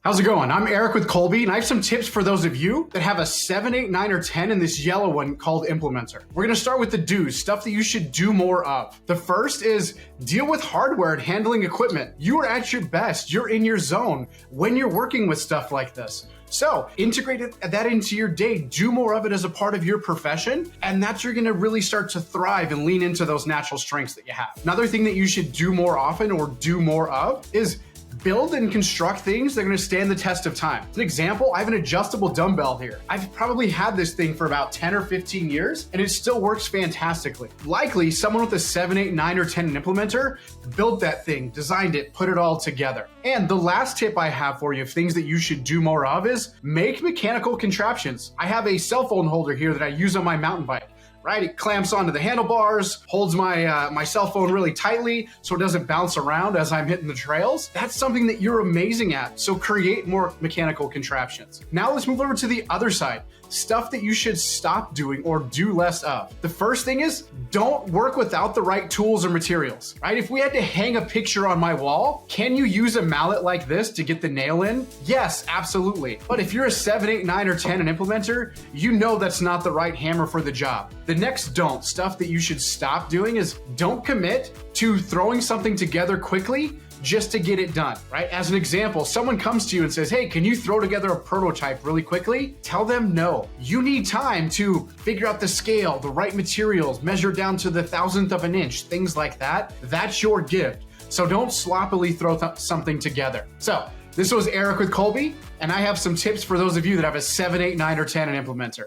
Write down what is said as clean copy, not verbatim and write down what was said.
How's it going? I'm Eric with Kolbe, and I have some tips for those of you that have a 7, 8, 9, or 10 in this yellow one called Implementor. We're gonna start with the do's, stuff that you should do more of. The first is deal with hardware and handling equipment. You are at your best, you're in your zone when you're working with stuff like this. So integrate that into your day, do more of it as a part of your profession, and that's you're gonna really start to thrive and lean into those natural strengths that you have. Another thing that you should do more often or do more of is build and construct things that are gonna stand the test of time. As an example, I have an adjustable dumbbell here. I've probably had this thing for about 10 or 15 years, and it still works fantastically. Likely, someone with a 7, 8, 9, or 10 implementer built that thing, designed it, put it all together. And the last tip I have for you of things that you should do more of is make mechanical contraptions. I have a cell phone holder here that I use on my mountain bike. Right, it clamps onto the handlebars, holds my cell phone really tightly so it doesn't bounce around as I'm hitting the trails. That's something that you're amazing at, so create more mechanical contraptions. Now let's move over to the other side, stuff that you should stop doing or do less of. The first thing is don't work without the right tools or materials, right? If we had to hang a picture on my wall, can you use a mallet like this to get the nail in? Yes, absolutely. But if you're a 7, 8, 9, or 10 an implementer, you know that's not the right hammer for the job. The next stuff that you should stop doing is don't commit to throwing something together quickly just to get it done, right? As an example, someone comes to you and says, hey, can you throw together a prototype really quickly? Tell them no. You need time to figure out the scale, the right materials, measure down to the 1,000th of an inch, things like that. That's your gift. So don't sloppily throw something together. So this was Eric with Kolbe, and I have some tips for those of you that have a 7, 8, 9, or 10 an implementer.